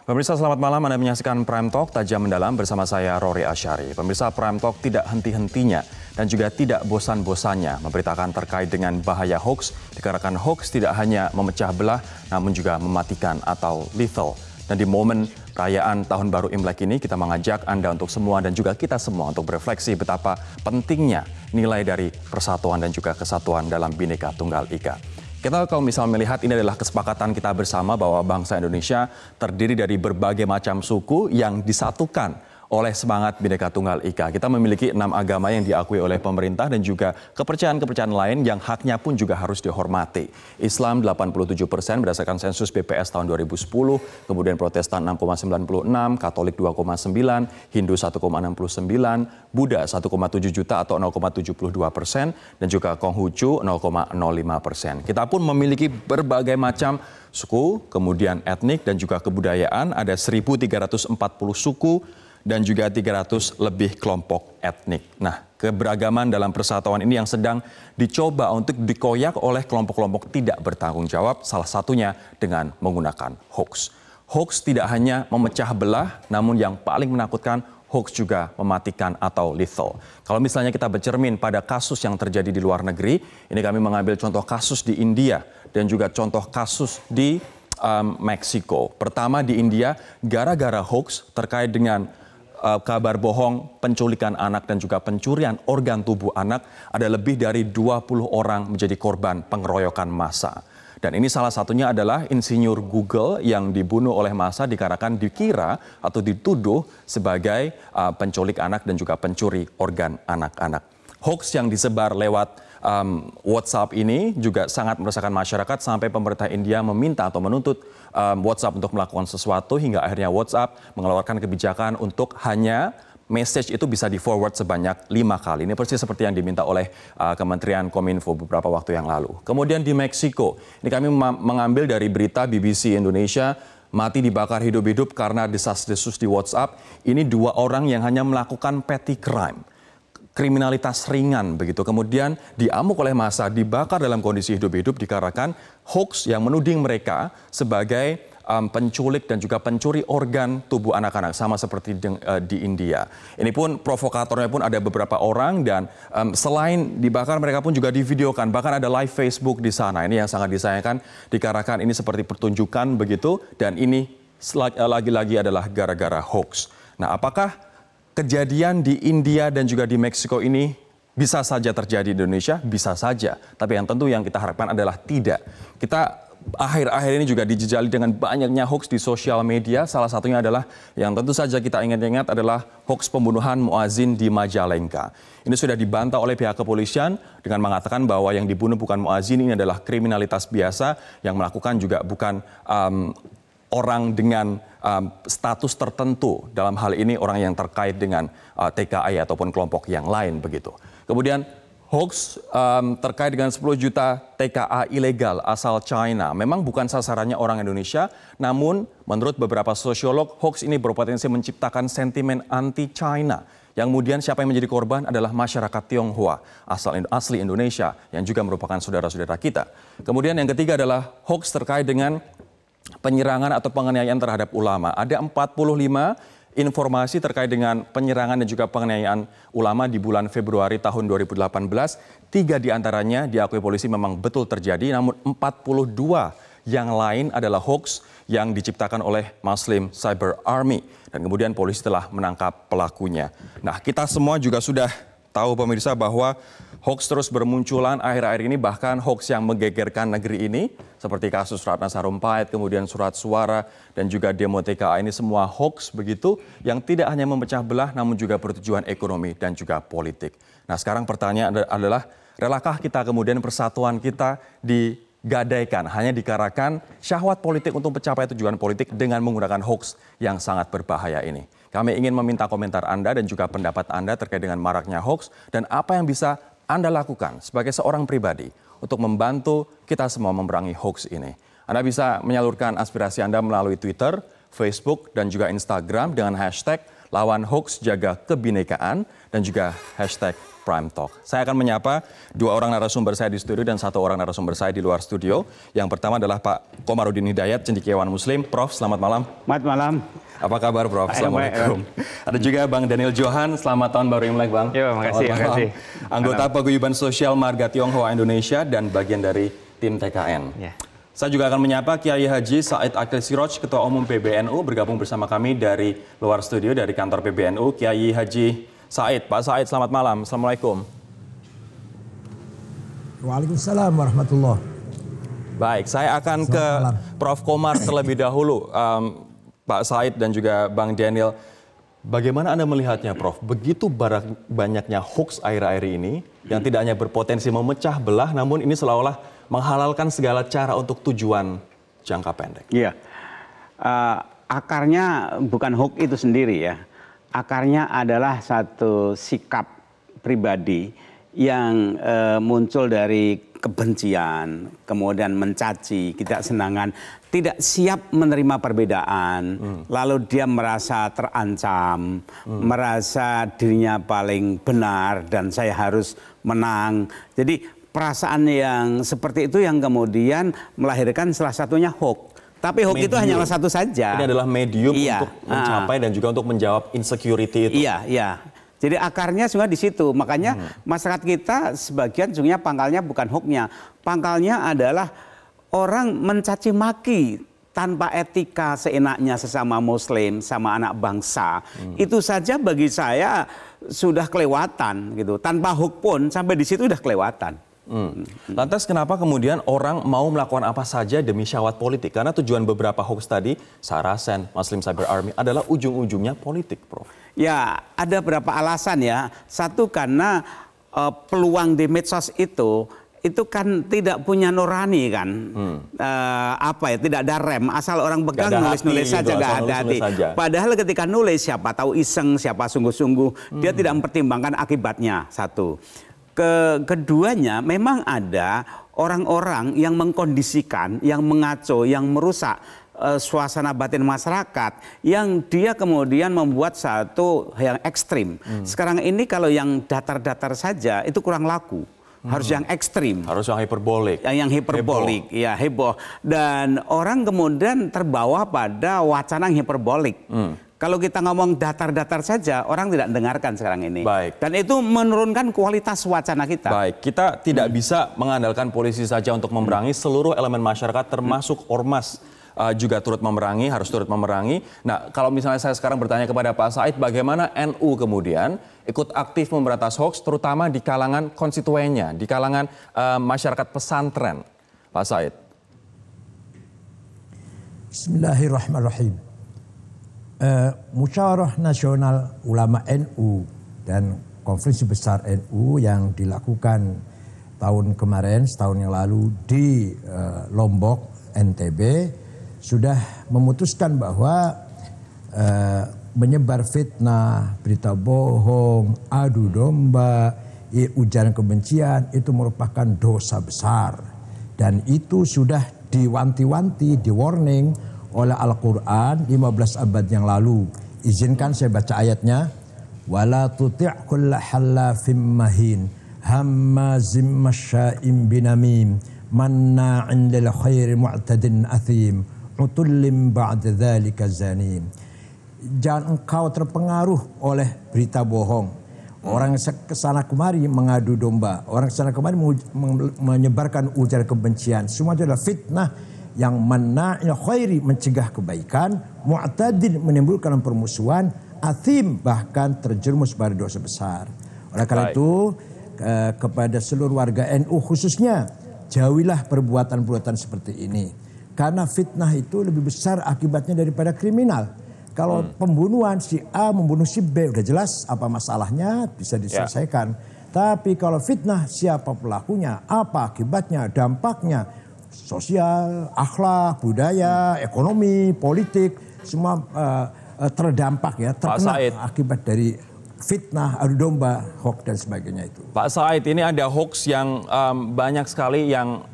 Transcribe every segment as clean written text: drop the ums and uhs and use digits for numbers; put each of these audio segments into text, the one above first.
Pemirsa selamat malam, Anda menyaksikan Prime Talk Tajam Mendalam bersama saya Rory Asyari. Pemirsa Prime Talk tidak henti-hentinya dan juga tidak bosan-bosannya memberitakan terkait dengan bahaya hoax. Dikarenakan hoax tidak hanya memecah belah namun juga mematikan atau lethal. Dan di momen perayaan Tahun Baru Imlek ini kita mengajak Anda untuk semua dan juga kita semua untuk berefleksi betapa pentingnya nilai dari persatuan dan juga kesatuan dalam Bhinneka Tunggal Ika. Kita kalau misalnya melihat ini adalah kesepakatan kita bersama bahwa bangsa Indonesia terdiri dari berbagai macam suku yang disatukan oleh semangat Bhinneka Tunggal Ika. Kita memiliki 6 agama yang diakui oleh pemerintah dan juga kepercayaan-kepercayaan lain yang haknya pun juga harus dihormati. Islam 87% berdasarkan sensus BPS tahun 2010, kemudian Protestan 6,96, Katolik 2,9, Hindu 1,69, Buddha 1,7 juta atau 0,72%, dan juga Konghucu 0,05%. Kita pun memiliki berbagai macam suku, kemudian etnik dan juga kebudayaan, ada 1.340 suku, dan juga 300 lebih kelompok etnik. Nah, keberagaman dalam persatuan ini yang sedang dicoba untuk dikoyak oleh kelompok-kelompok tidak bertanggung jawab, salah satunya dengan menggunakan hoax. Hoax tidak hanya memecah belah, namun yang paling menakutkan, hoax juga mematikan atau lethal. Kalau misalnya kita bercermin pada kasus yang terjadi di luar negeri, ini kami mengambil contoh kasus di India dan juga contoh kasus di Meksiko. Pertama di India, gara-gara hoax terkait dengan kabar bohong, penculikan anak dan juga pencurian organ tubuh anak, ada lebih dari 20 orang menjadi korban pengeroyokan massa. Dan ini salah satunya adalah insinyur Google yang dibunuh oleh massa dikarenakan dikira atau dituduh sebagai penculik anak dan juga pencuri organ anak-anak. Hoax yang disebar lewat WhatsApp ini juga sangat meresahkan masyarakat sampai pemerintah India meminta atau menuntut WhatsApp untuk melakukan sesuatu hingga akhirnya WhatsApp mengeluarkan kebijakan untuk hanya message itu bisa di-forward sebanyak 5 kali. Ini persis seperti yang diminta oleh Kementerian Kominfo beberapa waktu yang lalu. Kemudian di Meksiko, ini kami mengambil dari berita BBC Indonesia, mati dibakar hidup-hidup karena desas-desus di WhatsApp. Ini 2 orang yang hanya melakukan petty crime, kriminalitas ringan begitu. Kemudian diamuk oleh massa, dibakar dalam kondisi hidup-hidup dikarenakan hoax yang menuding mereka sebagai penculik dan juga pencuri organ tubuh anak-anak, sama seperti di India. Ini pun provokatornya pun ada beberapa orang dan selain dibakar mereka pun juga divideokan. Bahkan ada live Facebook di sana. Ini yang sangat disayangkan dikarenakan ini seperti pertunjukan begitu dan ini lagi-lagi adalah gara-gara hoax. Nah, apakah kejadian di India dan juga di Meksiko ini bisa saja terjadi di Indonesia? Bisa saja. Tapi yang tentu yang kita harapkan adalah tidak. Kita akhir-akhir ini juga dijejali dengan banyaknya hoax di sosial media. Salah satunya adalah yang tentu saja kita ingat-ingat adalah hoax pembunuhan muazin di Majalengka. Ini sudah dibantah oleh pihak kepolisian dengan mengatakan bahwa yang dibunuh bukan muazin, ini adalah kriminalitas biasa yang melakukan juga bukan orang dengan status tertentu, dalam hal ini orang yang terkait dengan TKI ataupun kelompok yang lain begitu. Kemudian hoax terkait dengan 10 juta TKA ilegal asal China memang bukan sasarannya orang Indonesia, namun menurut beberapa sosiolog hoax ini berpotensi menciptakan sentimen anti-China. Yang kemudian siapa yang menjadi korban adalah masyarakat Tionghoa asli Indonesia yang juga merupakan saudara-saudara kita. Kemudian yang ketiga adalah hoax terkait dengan penyerangan atau penganiayaan terhadap ulama. Ada 45 informasi terkait dengan penyerangan dan juga penganiayaan ulama di bulan Februari tahun 2018. 3 diantaranya diakui polisi memang betul terjadi, namun 42 yang lain adalah hoax yang diciptakan oleh Muslim Cyber Army. Dan kemudian polisi telah menangkap pelakunya. Nah, kita semua juga sudah tahu pemirsa bahwa hoax terus bermunculan akhir-akhir ini, bahkan hoax yang menggegerkan negeri ini seperti kasus Ratna Sarumpait, kemudian surat suara dan juga demo TKA, ini semua hoax begitu yang tidak hanya memecah belah namun juga bertujuan ekonomi dan juga politik. Nah, sekarang pertanyaan adalah relakah kita kemudian persatuan kita digadaikan hanya dikarenakan syahwat politik untuk mencapai tujuan politik dengan menggunakan hoax yang sangat berbahaya ini. Kami ingin meminta komentar Anda dan juga pendapat Anda terkait dengan maraknya hoax dan apa yang bisa Anda lakukan sebagai seorang pribadi untuk membantu kita semua memerangi hoax ini. Anda bisa menyalurkan aspirasi Anda melalui Twitter, Facebook, dan juga Instagram dengan hashtag lawan hoax jaga kebinekaan dan juga hashtag Prime Talk. Saya akan menyapa dua orang narasumber saya di studio dan satu orang narasumber saya di luar studio. Yang pertama adalah Pak Komarudin Hidayat, cendekiawan Muslim. Prof, selamat malam. Selamat malam. Apa kabar, Prof? Assalamualaikum. Ada juga Bang Daniel Johan. Selamat tahun baru Imlek, Bang. Ya, makasih. Anggota Paguyuban Sosial Marga Tionghoa Indonesia dan bagian dari tim TKN. Ya. Saya juga akan menyapa Kiai Haji Said Akil Siroj, Ketua Umum PBNU, bergabung bersama kami dari luar studio, dari kantor PBNU. Kiai Haji Said. Pak Said, selamat malam. Assalamualaikum. Waalaikumsalam warahmatullahi. Baik, saya akan ke Prof. Komar terlebih dahulu. Pak Said dan juga Bang Daniel, bagaimana Anda melihatnya, Prof? Begitu banyaknya hoax akhir-akhir ini, yang tidak hanya berpotensi memecah belah, namun ini seolah-olah menghalalkan segala cara untuk tujuan jangka pendek. Iya, akarnya bukan hoax itu sendiri ya. Akarnya adalah satu sikap pribadi yang muncul dari kebencian, kemudian mencaci, ketidaksenangan, tidak siap menerima perbedaan, lalu dia merasa terancam, merasa dirinya paling benar dan saya harus menang. Jadi perasaan yang seperti itu yang kemudian melahirkan salah satunya hoax. Tapi hoax itu hanyalah satu saja. Ini adalah medium untuk mencapai dan juga untuk menjawab insecurity itu. Iya, iya. Jadi akarnya juga di situ. Makanya masyarakat kita sebagian sungguhnya pangkalnya bukan hoaxnya. Pangkalnya adalah orang mencaci maki tanpa etika seenaknya sesama Muslim, sama anak bangsa. Itu saja bagi saya sudah kelewatan gitu. Tanpa hoax pun sampai di situ sudah kelewatan. Lantas kenapa kemudian orang mau melakukan apa saja demi syahwat politik? Karena tujuan beberapa hoax tadi, Sarasen, Muslim Cyber Army, adalah ujung-ujungnya politik, Prof. Ya, ada beberapa alasan ya. Satu karena peluang di medsos itu kan tidak punya nurani kan. Tidak ada rem, asal orang pegang nulis-nulis saja, nggak ada hati. Padahal ketika nulis, siapa tahu iseng, siapa sungguh-sungguh, dia tidak mempertimbangkan akibatnya, satu. Keduanya memang ada orang-orang yang mengkondisikan, yang mengaco, yang merusak suasana batin masyarakat, yang dia kemudian membuat satu yang ekstrim. Sekarang ini kalau yang datar-datar saja itu kurang laku. Harus yang ekstrim. Harus yang hiperbolik. Yang hiperbolik, heboh. Ya heboh. Dan orang kemudian terbawa pada wacana yang hiperbolik. Kalau kita ngomong datar-datar saja, orang tidak dengarkan sekarang ini. Baik. Dan itu menurunkan kualitas wacana kita. Baik, kita tidak bisa mengandalkan polisi saja untuk memerangi seluruh elemen masyarakat, termasuk ormas juga turut memerangi, harus turut memerangi. Nah, kalau misalnya saya sekarang bertanya kepada Pak Said, bagaimana NU kemudian ikut aktif memberantas hoax, terutama di kalangan konstituennya, di kalangan masyarakat pesantren, Pak Said? Bismillahirrahmanirrahim. Musyawarah Nasional Ulama NU dan Konferensi Besar NU yang dilakukan tahun kemarin, setahun yang lalu di Lombok, NTB, sudah memutuskan bahwa menyebar fitnah, berita bohong, adu domba, ujaran kebencian itu merupakan dosa besar. Dan itu sudah diwanti-wanti, di-warning oleh Al-Quran 15 abad yang lalu. Izinkan saya baca ayatnya. Wala tuti' kulla hallafim mahin hammazim masya'im binamim manna'in lil khairi mu'tadin athim utullim ba'da dzalika zanim. Jangan engkau terpengaruh oleh berita bohong. Orang kesana kemari mengadu domba, orang kesana kemari menyebarkan ujaran kebencian. Semua itu adalah fitnah yang manna'il khairi, mencegah kebaikan, mu'tadin, menimbulkan permusuhan, athim, bahkan terjerumus pada dosa besar. Oleh karena itu kepada seluruh warga NU khususnya, jauhilah perbuatan-perbuatan seperti ini. Karena fitnah itu lebih besar akibatnya daripada kriminal. Kalau pembunuhan si A membunuh si B, udah jelas apa masalahnya, bisa diselesaikan. Tapi kalau fitnah, siapa pelakunya, apa akibatnya, dampaknya, sosial, akhlak, budaya, ekonomi, politik, semua terdampak ya, terkena akibat dari fitnah, adu domba, hoax dan sebagainya itu. Pak Said, ini ada hoax yang banyak sekali yang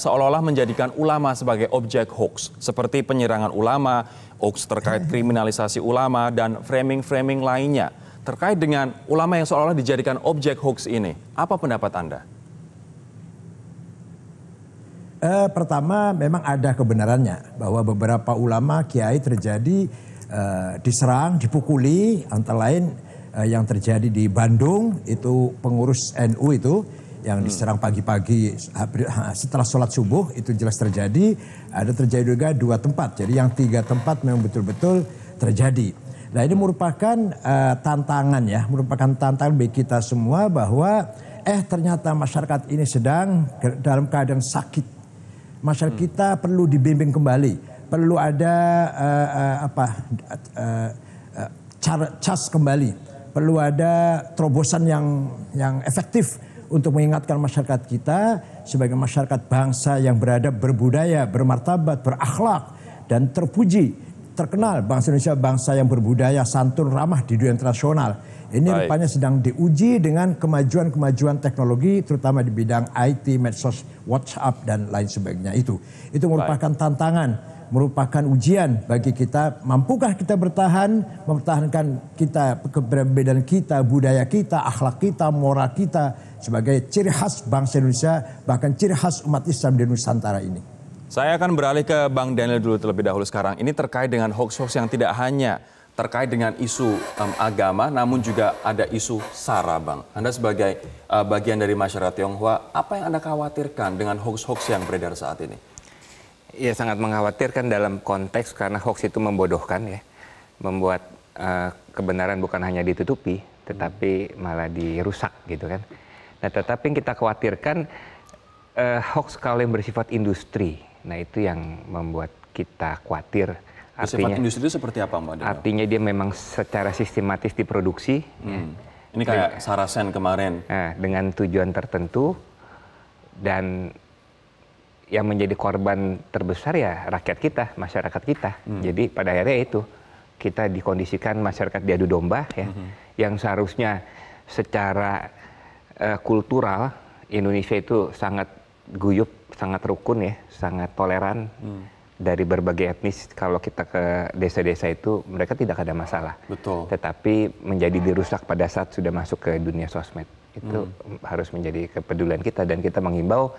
seolah-olah menjadikan ulama sebagai objek hoax, seperti penyerangan ulama, hoax terkait kriminalisasi ulama dan framing-framing lainnya terkait dengan ulama yang seolah-olah dijadikan objek hoax ini. Apa pendapat Anda? Pertama, memang ada kebenarannya bahwa beberapa ulama kiai terjadi diserang, dipukuli, antara lain yang terjadi di Bandung itu pengurus NU itu yang diserang pagi-pagi setelah sholat subuh, itu jelas terjadi. Ada terjadi juga 2 tempat, jadi yang 3 tempat memang betul-betul terjadi. Nah, ini merupakan tantangan ya, merupakan tantangan bagi kita semua bahwa ternyata masyarakat ini sedang dalam keadaan sakit. Masyarakat kita perlu dibimbing kembali, perlu ada cas kembali, perlu ada terobosan yang efektif untuk mengingatkan masyarakat kita sebagai masyarakat bangsa yang beradab, berbudaya, bermartabat, berakhlak dan terpuji, terkenal bangsa Indonesia bangsa yang berbudaya, santun, ramah di dunia internasional. Ini rupanya sedang diuji dengan kemajuan-kemajuan teknologi, terutama di bidang IT, medsos, WhatsApp, dan lain sebagainya itu. Itu merupakan tantangan, merupakan ujian bagi kita. Mampukah kita bertahan, mempertahankan kita, keberbedaan kita, budaya kita, akhlak kita, moral kita, sebagai ciri khas bangsa Indonesia, bahkan ciri khas umat Islam di Nusantara ini. Saya akan beralih ke Bang Daniel dulu terlebih dahulu sekarang. Ini terkait dengan hoax-hoax yang tidak hanya terkait dengan isu agama, namun juga ada isu SARA, Bang. Anda sebagai bagian dari masyarakat Tionghoa, apa yang Anda khawatirkan dengan hoax-hoax yang beredar saat ini? Ya, sangat mengkhawatirkan dalam konteks karena hoax itu membodohkan ya. Membuat kebenaran bukan hanya ditutupi, tetapi malah dirusak gitu kan. Nah, tetapi yang kita khawatirkan hoax kalau yang bersifat industri. Nah, itu yang membuat kita khawatir. Sifat industri itu seperti apa, Mbak? Artinya dia memang secara sistematis diproduksi. Ya. Ini kayak Sarasen kemarin. Nah, dengan tujuan tertentu dan yang menjadi korban terbesar ya rakyat kita, masyarakat kita. Jadi pada akhirnya itu kita dikondisikan masyarakat diadu domba ya, yang seharusnya secara kultural Indonesia itu sangat guyup, sangat rukun ya, sangat toleran. Dari berbagai etnis, kalau kita ke desa-desa itu mereka tidak ada masalah. Betul. Tetapi menjadi dirusak pada saat sudah masuk ke dunia sosmed. Itu harus menjadi kepedulian kita dan kita menghimbau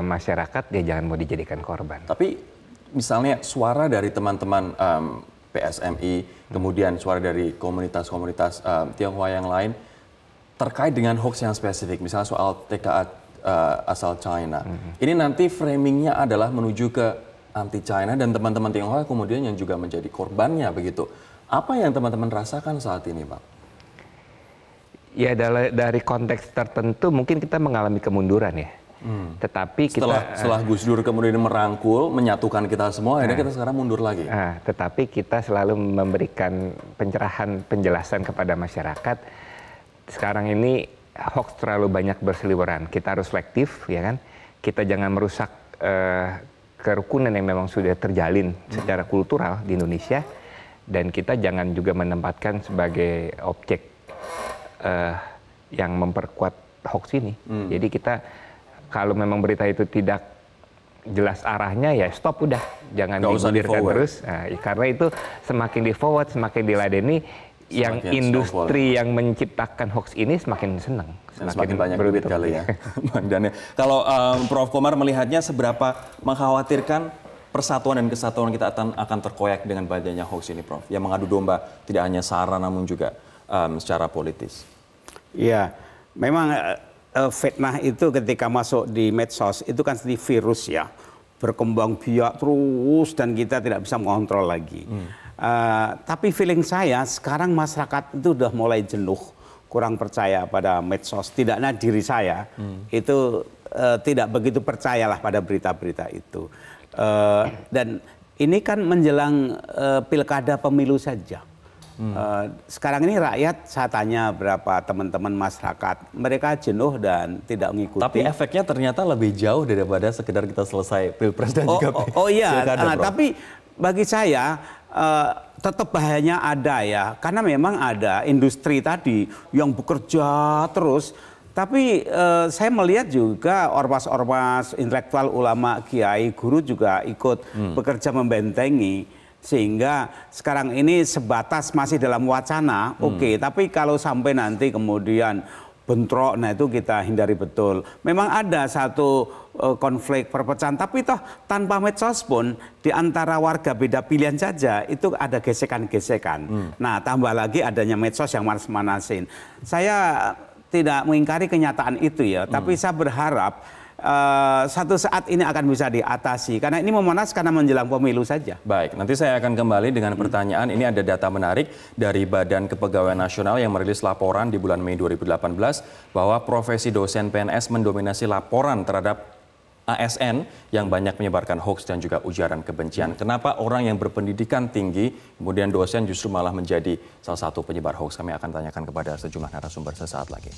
masyarakat dia jangan mau dijadikan korban. Tapi misalnya suara dari teman-teman PSMI, kemudian suara dari komunitas-komunitas Tionghoa yang lain terkait dengan hoax yang spesifik, misalnya soal TKA asal China. Ini nanti framingnya adalah menuju ke anti-China dan teman-teman Tionghoa kemudian yang juga menjadi korbannya begitu. Apa yang teman-teman rasakan saat ini, Pak? Ya dari konteks tertentu mungkin kita mengalami kemunduran ya. Tetapi setelah Gus Dur kemudian merangkul, menyatukan kita semua, akhirnya kita sekarang mundur lagi. Tetapi kita selalu memberikan pencerahan, penjelasan kepada masyarakat. Sekarang ini hoax terlalu banyak berseliweran. Kita harus selektif, ya kan? Kita jangan merusak kerukunan yang memang sudah terjalin secara kultural di Indonesia, dan kita jangan juga menempatkan sebagai objek yang memperkuat hoax ini. Jadi kita kalau memang berita itu tidak jelas arahnya ya stop udah, jangan digulirkan terus. Nah, karena itu semakin di forward, semakin diladeni, yang industri yang menciptakan hoax ini semakin senang. Semakin banyak duit kali ya, Bang Daniel. Kalau Prof. Komar melihatnya seberapa mengkhawatirkan persatuan dan kesatuan kita akan terkoyak dengan banyaknya hoax ini, Prof? Yang mengadu domba tidak hanya SARA namun juga secara politis. Iya, memang fitnah itu ketika masuk di medsos itu kan seperti virus ya, berkembang biak terus dan kita tidak bisa mengontrol lagi. Tapi feeling saya sekarang masyarakat itu udah mulai jenuh, kurang percaya pada medsos. Tidaknya diri saya itu tidak begitu percayalah pada berita-berita itu. Dan ini kan menjelang pilkada pemilu saja. Sekarang ini rakyat, saya tanya berapa teman-teman masyarakat, mereka jenuh dan tidak mengikuti. Tapi efeknya ternyata lebih jauh daripada sekedar kita selesai pilpres dan juga pilkada. Tapi bagi saya tetap bahayanya ada ya, karena memang ada industri tadi yang bekerja terus. Tapi saya melihat juga ormas-ormas intelektual, ulama, kiai, guru juga ikut bekerja membentengi. Sehingga sekarang ini sebatas masih dalam wacana, oke. Tapi kalau sampai nanti kemudian bentrok, nah itu kita hindari betul. Memang ada satu konflik perpecahan, tapi toh tanpa medsos pun di antara warga beda pilihan saja itu ada gesekan-gesekan. Nah tambah lagi adanya medsos yang manas-manasin. Saya tidak mengingkari kenyataan itu ya, tapi saya berharap satu saat ini akan bisa diatasi karena ini memanas karena menjelang pemilu saja. Baik, nanti saya akan kembali dengan pertanyaan. Ini ada data menarik dari Badan Kepegawaian Nasional yang merilis laporan di bulan Mei 2018 bahwa profesi dosen PNS mendominasi laporan terhadap ASN yang banyak menyebarkan hoax dan juga ujaran kebencian. Kenapa orang yang berpendidikan tinggi kemudian dosen justru malah menjadi salah satu penyebar hoax? Kami akan tanyakan kepada sejumlah narasumber sesaat lagi.